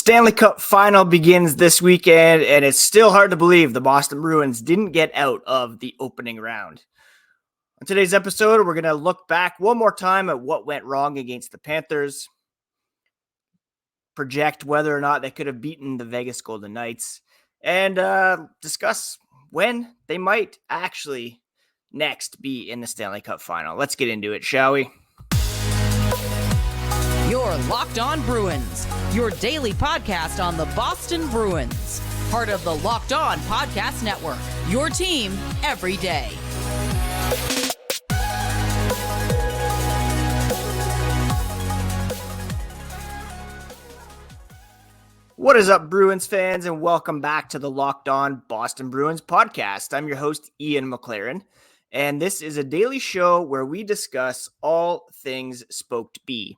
Stanley Cup Final begins this weekend, and it's still hard to believe the Boston Bruins didn't get out of the opening round. On today's episode, we're going to look back one more time at what went wrong against the Panthers, project whether or not they could have beaten the Vegas Golden Knights, and discuss when they might actually next be in the Stanley Cup Final. Let's get into it, shall we? You're Locked On Bruins, your daily podcast on the Boston Bruins. Part of the Locked On Podcast Network, your team every day. What is up, Bruins fans, and welcome back to the Locked On Boston Bruins podcast. I'm your host, Ian McLaren, and this is a daily show where we discuss all things Spoked B.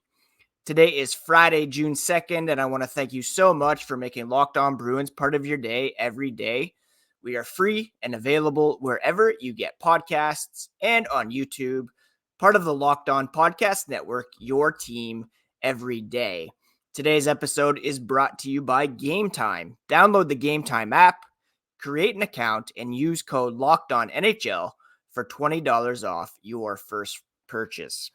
Today is Friday, June 2nd, and I want to thank you so much for making Locked On Bruins part of your day every day. We are free and available wherever you get podcasts and on YouTube, part of the Locked On Podcast Network, your team every day. Today's episode is brought to you by Gametime. Download the Gametime app, create an account, and use code LOCKEDONNHL for $20 off your first purchase.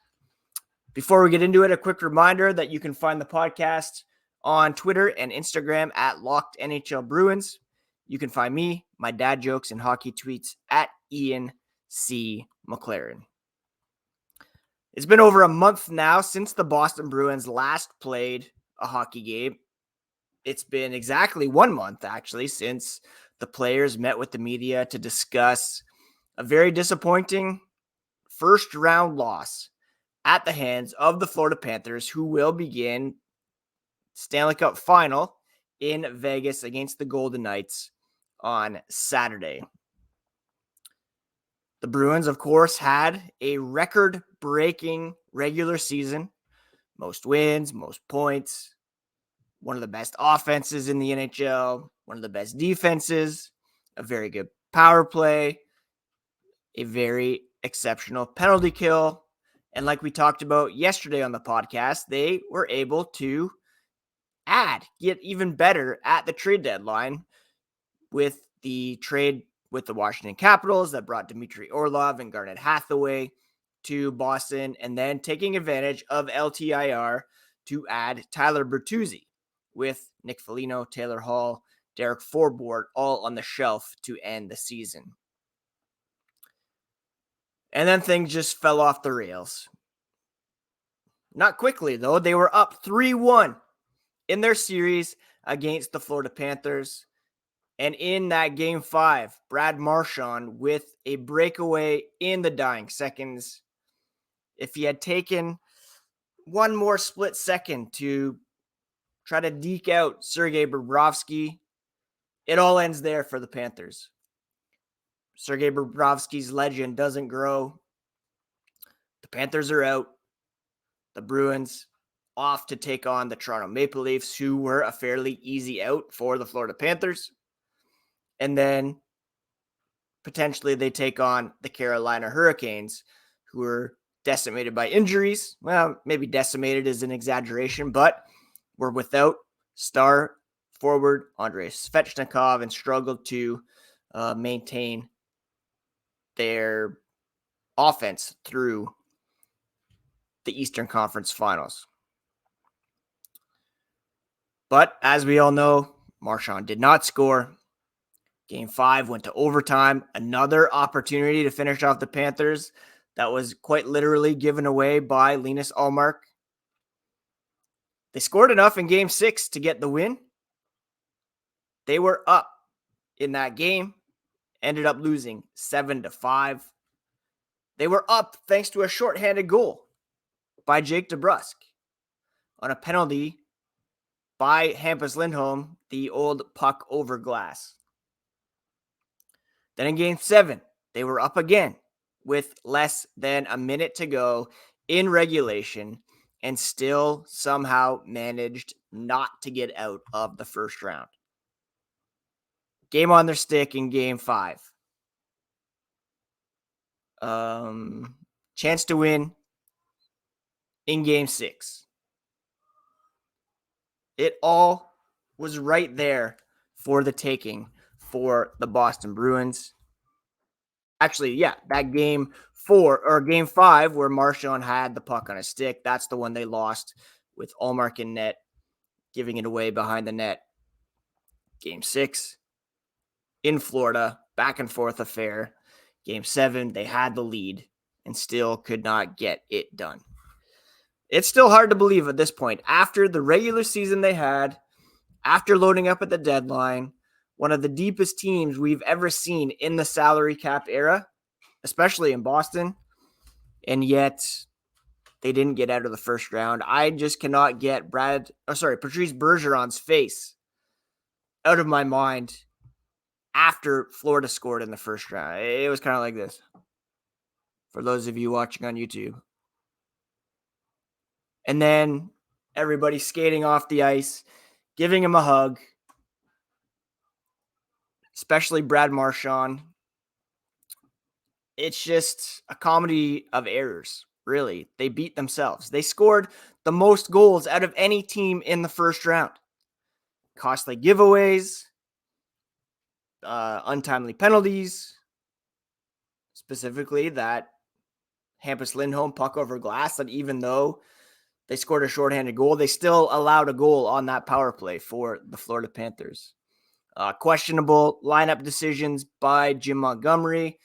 Before we get into it, a quick reminder that you can find the podcast on Twitter and Instagram at Locked NHL Bruins. You can find me, my dad jokes, and hockey tweets at Ian C. McLaren. It's been over a month now since the Boston Bruins last played a hockey game. It's been exactly 1 month, actually, since the players met with the media to discuss a very disappointing first-round loss at the hands of the Florida Panthers, who will begin Stanley Cup Final in Vegas against the Golden Knights on Saturday. The Bruins, of course, had a record-breaking regular season. Most wins, most points, one of the best offenses in the NHL, one of the best defenses, a very good power play, a very exceptional penalty kill. And like we talked about yesterday on the podcast, they were able to get even better at the trade deadline with the trade with the Washington Capitals that brought Dmitry Orlov and Garnet Hathaway to Boston, and then taking advantage of LTIR to add Tyler Bertuzzi with Nick Foligno, Taylor Hall, Derek Forbort all on the shelf to end the season. And then things just fell off the rails. Not quickly, though. They were up 3-1 in their series against the Florida Panthers. And in that Game 5, Brad Marchand with a breakaway in the dying seconds. If he had taken one more split second to try to deke out Sergei Bobrovsky, it all ends there for the Panthers. Sergei Bobrovsky's legend doesn't grow. The Panthers are out. The Bruins off to take on the Toronto Maple Leafs, who were a fairly easy out for the Florida Panthers. And then potentially they take on the Carolina Hurricanes, who were decimated by injuries. Well, maybe decimated is an exaggeration, but were without star forward Andrei Svechnikov and struggled to maintain their offense through the Eastern Conference Finals. But as we all know, Marchand did not score. Game 5 went to overtime. Another opportunity to finish off the Panthers that was quite literally given away by Linus Ullmark. They scored enough in Game 6 to get the win. They were up in that game, ended up losing 7-5. They were up thanks to a shorthanded goal by Jake DeBrusk on a penalty by Hampus Lindholm, the old puck over glass. Then in Game 7, they were up again with less than a minute to go in regulation and still somehow managed not to get out of the first round. Game on their stick in Game 5. Chance to win in Game 6. It all was right there for the taking for the Boston Bruins. Actually, yeah, that game 5 where Marchand had the puck on his stick, that's the one they lost with Ullmark in net, giving it away behind the net. Game 6 in Florida, back and forth affair. Game 7, they had the lead and still could not get it done. It's still hard to believe at this point. After the regular season they had, after loading up at the deadline, one of the deepest teams we've ever seen in the salary cap era, especially in Boston, and yet they didn't get out of the first round. I just cannot get Patrice Bergeron's face out of my mind after Florida scored in the first round. It was kind of like this. For those of you watching on YouTube. And then everybody skating off the ice, giving him a hug, especially Brad Marchand. It's just a comedy of errors, really. They beat themselves. They scored the most goals out of any team in the first round. Costly giveaways, untimely penalties, specifically that Hampus Lindholm puck over glass, that even though they scored a shorthanded goal, they still allowed a goal on that power play for the Florida Panthers. Questionable lineup decisions by Jim Montgomery.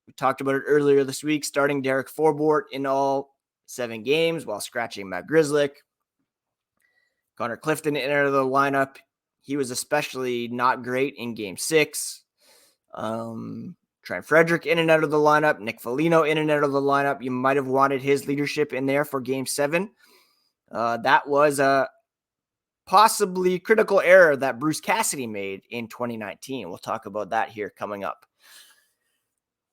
We talked about it earlier this week, starting Derek Forbort in all 7 games while scratching Matt Grzelcyk. Connor Clifton in and out of the lineup. He was especially not great in Game 6. Trent Frederick in and out of the lineup. Nick Foligno in and out of the lineup. You might have wanted his leadership in there for Game 7. That was a possibly critical error that Bruce Cassidy made in 2019. We'll talk about that here coming up.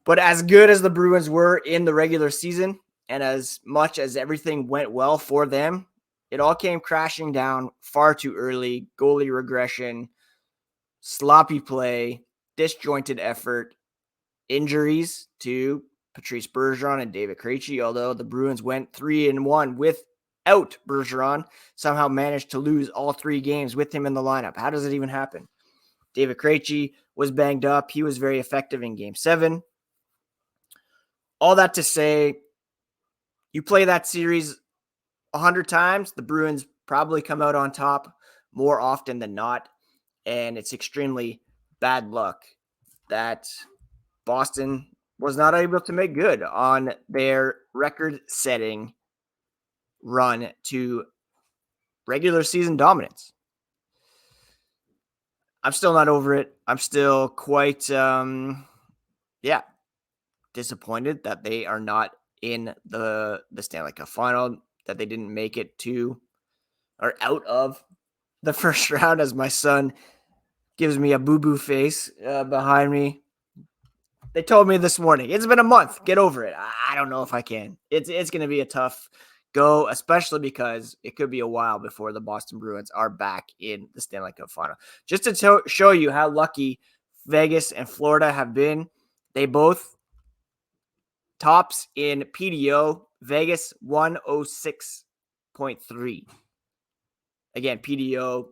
But as good as the Bruins were in the regular season, and as much as everything went well for them, it all came crashing down far too early. Goalie regression, sloppy play, disjointed effort, injuries to Patrice Bergeron and David Krejci, although the Bruins went 3-1 without Bergeron, somehow managed to lose all 3 games with him in the lineup. How does it even happen? David Krejci was banged up. He was very effective in Game 7. All that to say, you play that series 100 times, the Bruins probably come out on top more often than not, and it's extremely bad luck that Boston was not able to make good on their record-setting run to regular season dominance. I'm still not over it. I'm still quite, disappointed that they are not in the Stanley Cup Final, that they didn't make it to or out of the first round, as my son gives me a boo-boo face behind me. They told me this morning, it's been a month. Get over it. I don't know if I can. It's going to be a tough go, especially because it could be a while before the Boston Bruins are back in the Stanley Cup Final. Just to show you how lucky Vegas and Florida have been, they both tops in PDO. Vegas 106.3. Again, PDO,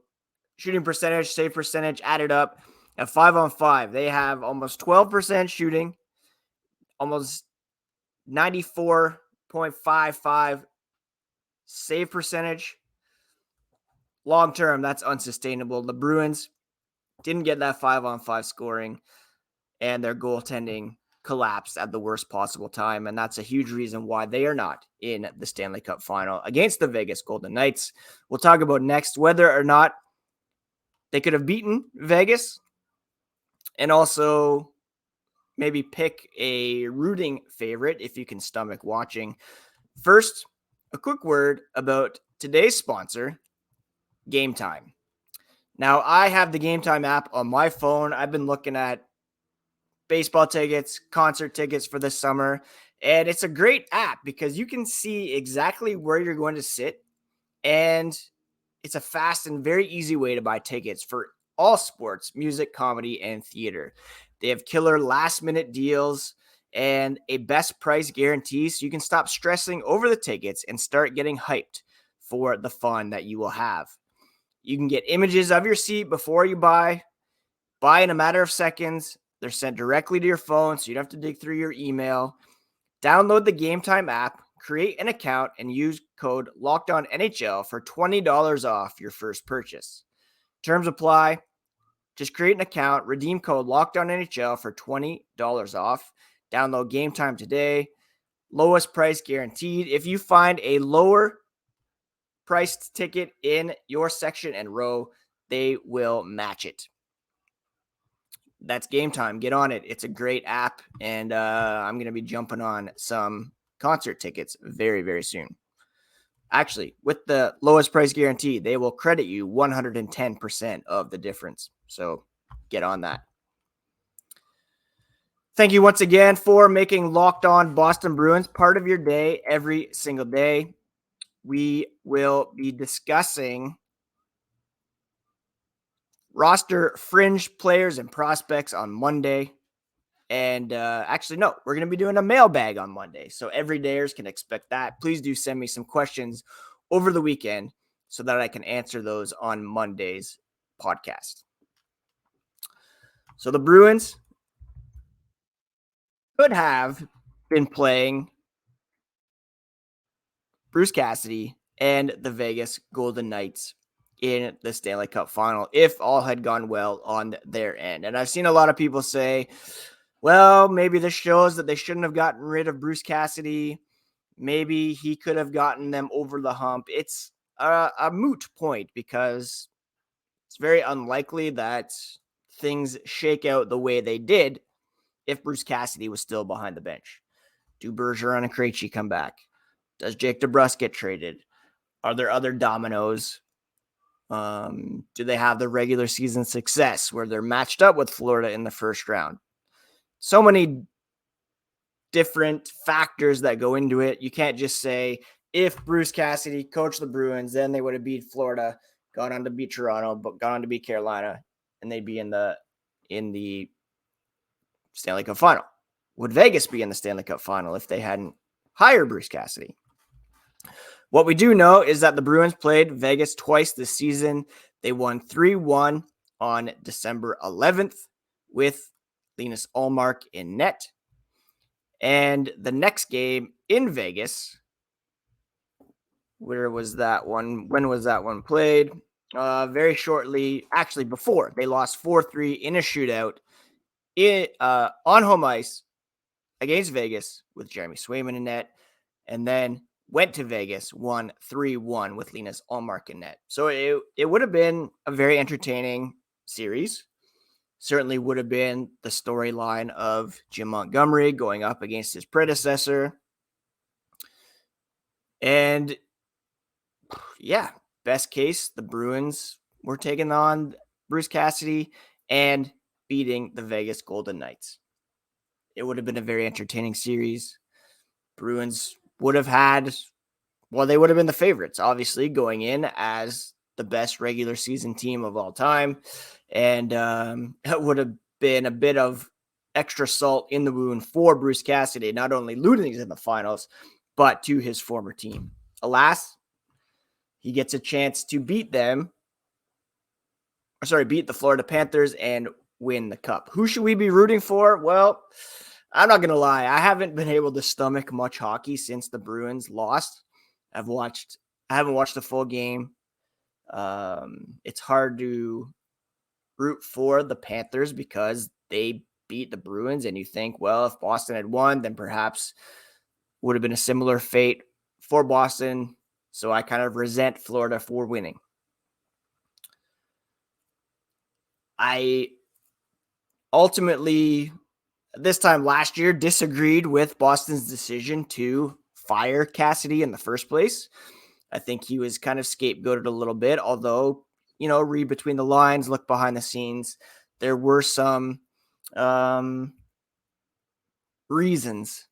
shooting percentage, save percentage added up at 5-on-5. They have almost 12% shooting, almost 94.55 save percentage. Long term, that's unsustainable. The Bruins didn't get that 5-on-5 scoring, and their goaltending collapsed at the worst possible time, and that's a huge reason why they are not in the Stanley Cup Final against the Vegas Golden Knights. We'll talk about next whether or not they could have beaten Vegas, and also maybe pick a rooting favorite if you can stomach watching. First, a quick word about today's sponsor, Gametime. Now, I have the Gametime app on my phone. I've been looking at baseball tickets, concert tickets for this summer, and it's a great app because you can see exactly where you're going to sit, and it's a fast and very easy way to buy tickets for all sports, music, comedy, and theater. They have killer last-minute deals and a best price guarantee, so you can stop stressing over the tickets and start getting hyped for the fun that you will have. You can get images of your seat before you buy in a matter of seconds. They're sent directly to your phone, so you don't have to dig through your email. Download the Gametime app, create an account, and use code LOCKEDONNHL for $20 off your first purchase. Terms apply. Just create an account, redeem code LOCKEDONNHL for $20 off. Download Gametime today. Lowest price guaranteed. If you find a lower priced ticket in your section and row, they will match it. That's Gametime. Get on it. It's a great app, and I'm going to be jumping on some concert tickets very, very soon. Actually, with the lowest price guarantee, they will credit you 110% of the difference. So get on that. Thank you once again for making Locked On Boston Bruins part of your day every single day. We will be discussing roster fringe players and prospects on Monday. And actually, no, we're going to be doing a mailbag on Monday. So everydayers can expect that. Please do send me some questions over the weekend so that I can answer those on Monday's podcast. So the Bruins could have been playing Bruce Cassidy and the Vegas Golden Knights in the Stanley Cup Final if all had gone well on their end. And I've seen a lot of people say, well, maybe this shows that they shouldn't have gotten rid of Bruce Cassidy. Maybe he could have gotten them over the hump. It's a moot point because it's very unlikely that things shake out the way they did if Bruce Cassidy was still behind the bench. Do Bergeron and Krejci come back? Does Jake DeBrusk get traded? Are there other dominoes? Do they have the regular season success where they're matched up with Florida in the first round? So many different factors that go into it. You can't just say, if Bruce Cassidy coached the Bruins, then they would have beat Florida, gone on to beat Toronto, but gone on to beat Carolina, and they'd be in the Stanley Cup Final. Would Vegas be in the Stanley Cup Final if they hadn't hired Bruce Cassidy? What we do know is that the Bruins played Vegas twice this season. They won 3-1 on December 11th with Linus Ullmark in net. And the next game in Vegas, where was that one? When was that one played? Very shortly, actually before. They lost 4-3 in a shootout on home ice against Vegas with Jeremy Swayman in net, and then went to Vegas, won 3-1 with Linus Ullmark in net. So it would have been a very entertaining series. Certainly would have been the storyline of Jim Montgomery going up against his predecessor. And yeah, best case, the Bruins were taking on Bruce Cassidy and beating the Vegas Golden Knights. It would have been a very entertaining series. Bruins would have had, well, they would have been the favorites, obviously, going in as the best regular season team of all time. And it would have been a bit of extra salt in the wound for Bruce Cassidy, not only losing in the finals, but to his former team. Alas, he gets a chance to beat the Florida Panthers and win the cup. Who should we be rooting for? Well, I'm not going to lie. I haven't been able to stomach much hockey since the Bruins lost. I haven't watched the full game. It's hard to root for the Panthers because they beat the Bruins, and you think, well, if Boston had won, then perhaps would have been a similar fate for Boston. So I kind of resent Florida for winning. I ultimately, this time last year, disagreed with Boston's decision to fire Cassidy in the first place. I think he was kind of scapegoated a little bit, although, read between the lines, look behind the scenes. There were some reasons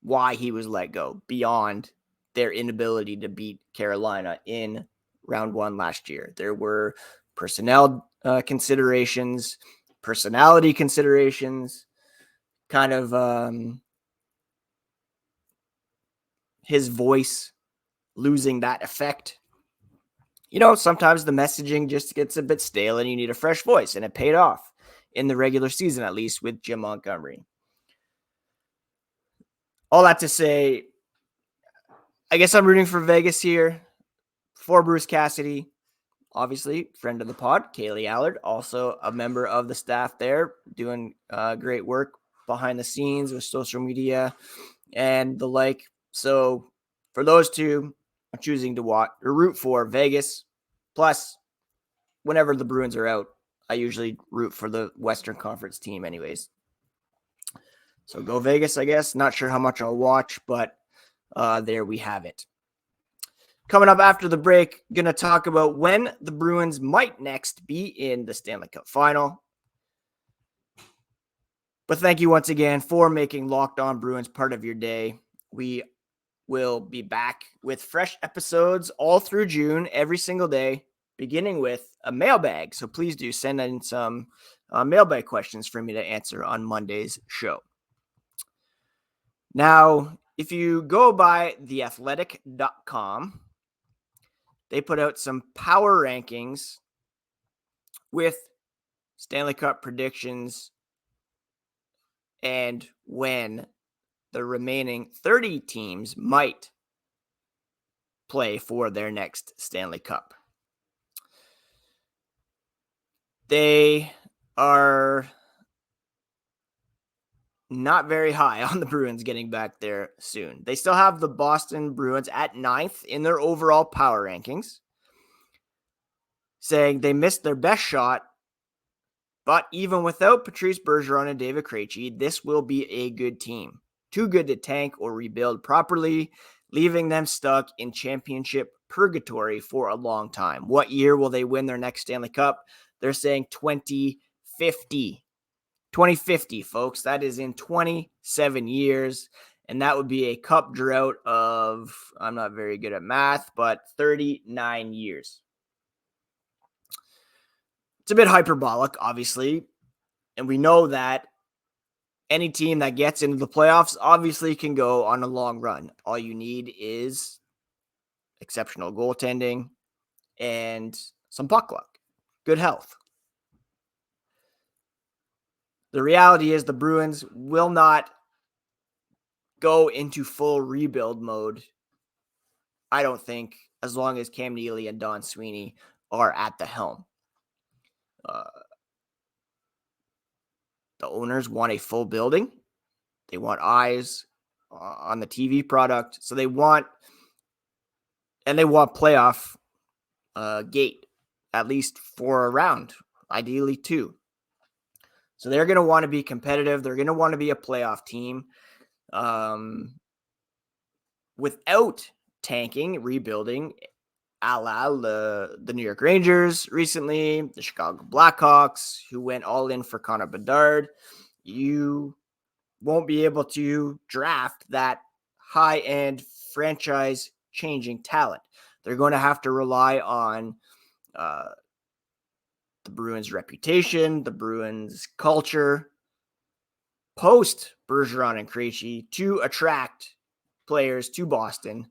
why he was let go beyond their inability to beat Carolina in round one last year. There were personnel considerations, personality considerations, kind of his voice losing that effect. sometimes the messaging just gets a bit stale and you need a fresh voice, and it paid off in the regular season, at least with Jim Montgomery. All that to say, I guess I'm rooting for Vegas here for Bruce Cassidy. Obviously, friend of the pod, Kaylee Allard, also a member of the staff there, doing great work behind the scenes with social media and the like. So for those two, I'm choosing to watch or root for Vegas. Plus, whenever the Bruins are out, I usually root for the Western Conference team anyways. So go Vegas, I guess. Not sure how much I'll watch, but there we have it. Coming up after the break, going to talk about when the Bruins might next be in the Stanley Cup Final. But thank you once again for making Locked On Bruins part of your day. We will be back with fresh episodes all through June, every single day, beginning with a mailbag. So please do send in some mailbag questions for me to answer on Monday's show. Now, if you go by theathletic.com, they put out some power rankings with Stanley Cup predictions and when the remaining 30 teams might play for their next Stanley Cup. They are not very high on the Bruins getting back there soon. They still have the Boston Bruins at 9th in their overall power rankings, saying they missed their best shot, but even without Patrice Bergeron and David Krejci, this will be a good team. Too good to tank or rebuild properly, leaving them stuck in championship purgatory for a long time. What year will they win their next Stanley Cup? They're saying 2050. 2050, folks. That is in 27 years. And that would be a cup drought of, I'm not very good at math, but 39 years. It's a bit hyperbolic, obviously. And we know that any team that gets into the playoffs obviously can go on a long run. All you need is exceptional goaltending and some puck luck, good health. The reality is the Bruins will not go into full rebuild mode, I don't think, as long as Cam Neely and Don Sweeney are at the helm. The owners want a full building. They want eyes on the TV product. So they want playoff gate, at least for a round, ideally 2. So they're going to want to be competitive. They're going to want to be a playoff team. Without tanking, rebuilding, a la the New York Rangers recently, the Chicago Blackhawks, who went all in for Connor Bedard, you won't be able to draft that high-end franchise-changing talent. They're going to have to rely on the Bruins' reputation, the Bruins' culture, post Bergeron and Krejci to attract players to Boston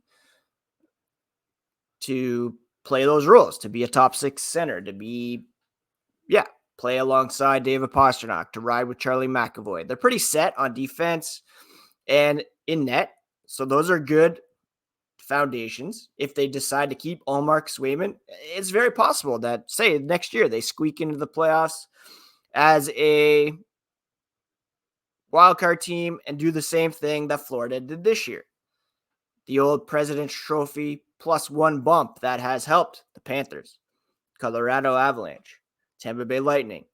to play those roles, to be a top 6 center, to be, play alongside David Pastrnak, to ride with Charlie McAvoy. They're pretty set on defense and in net. So those are good foundations. If they decide to keep Ullmark Swayman, it's very possible that, say, next year they squeak into the playoffs as a wildcard team and do the same thing that Florida did this year. The old President's Trophy +1 bump that has helped the Panthers, Colorado Avalanche, Tampa Bay Lightning,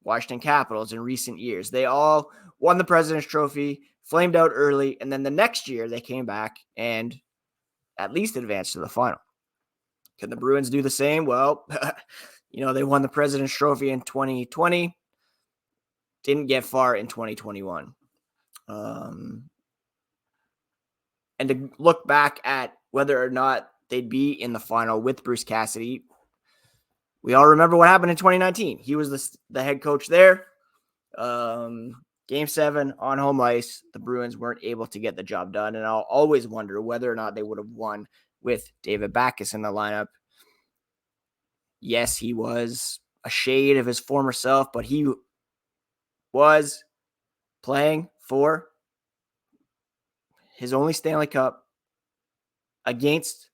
Washington Capitals in recent years. They all won the President's Trophy, flamed out early, and then the next year they came back and at least advanced to the final. Can the Bruins do the same? Well, they won the President's Trophy in 2020, didn't get far in 2021. And to look back at whether or not they'd be in the final with Bruce Cassidy, we all remember what happened in 2019. He was the head coach there. Game 7 on home ice, the Bruins weren't able to get the job done. And I'll always wonder whether or not they would have won with David Backes in the lineup. Yes, he was a shade of his former self, but he was playing for his only Stanley Cup against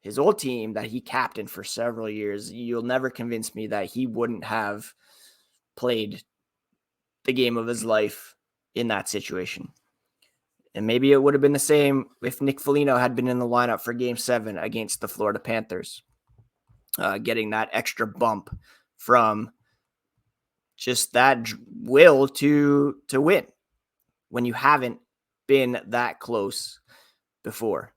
his old team that he captained for several years. You'll never convince me that he wouldn't have played the game of his life in that situation. And maybe it would have been the same if Nick Foligno had been in the lineup for Game 7 against the Florida Panthers, getting that extra bump from just that will to win when you haven't been that close before.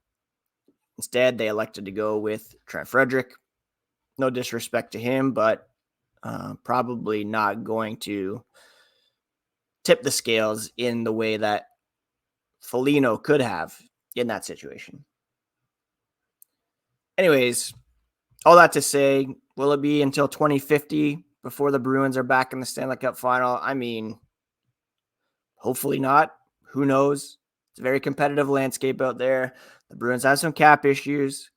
Instead, they elected to go with Trent Frederick. No disrespect to him, but probably not going to tip the scales in the way that Foligno could have in that situation. Anyways, all that to say, will it be until 2050 before the Bruins are back in the Stanley Cup Final? I mean, hopefully not. Who knows? It's a very competitive landscape out there. The Bruins have some cap issues.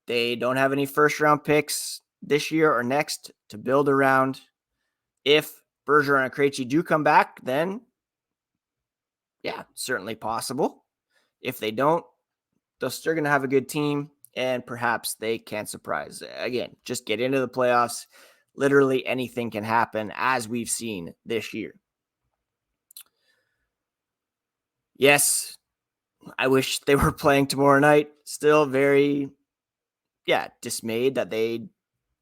They don't have any first-round picks this year or next to build around. If Bergeron and Krejci do come back, then yeah, certainly possible. If they don't, they're still going to have a good team, and perhaps they can surprise. Again, just get into the playoffs. Literally anything can happen, as we've seen this year. Yes, I wish they were playing tomorrow night. Still very, dismayed that they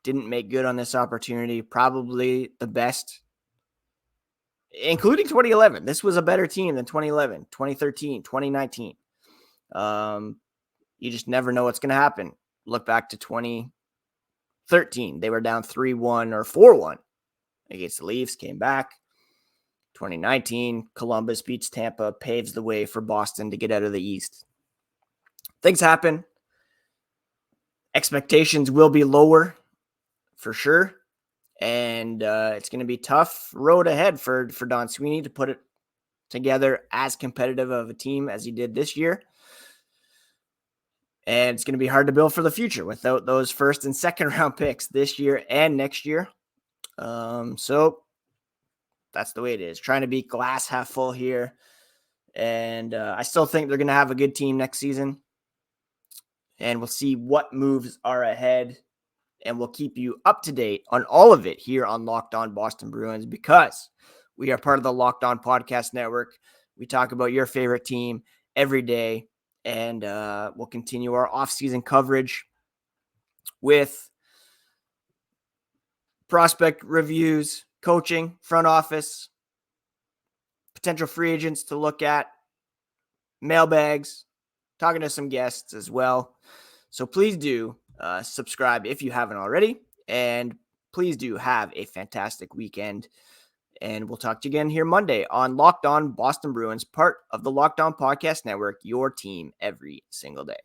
didn't make good on this opportunity. Probably the best, including 2011. This was a better team than 2011, 2013, 2019. You just never know what's going to happen. Look back to 2013. They were down 3-1 or 4-1 against the Leafs, came back. 2019, Columbus beats Tampa, paves the way for Boston to get out of the East. Things happen. Expectations will be lower for sure. And it's going to be tough road ahead for Don Sweeney to put it together as competitive of a team as he did this year. And it's going to be hard to build for the future without those first and second round picks this year and next year. So that's the way it is. Trying to be glass half full here. And I still think they're going to have a good team next season. And we'll see what moves are ahead. And we'll keep you up to date on all of it here on Locked On Boston Bruins, because we are part of the Locked On Podcast Network. We talk about your favorite team every day. And we'll continue our off-season coverage with prospect reviews, coaching, front office, potential free agents to look at, mailbags, talking to some guests as well. So please do subscribe if you haven't already. And please do have a fantastic weekend. And we'll talk to you again here Monday on Locked On Boston Bruins, part of the Locked On Podcast Network, your team every single day.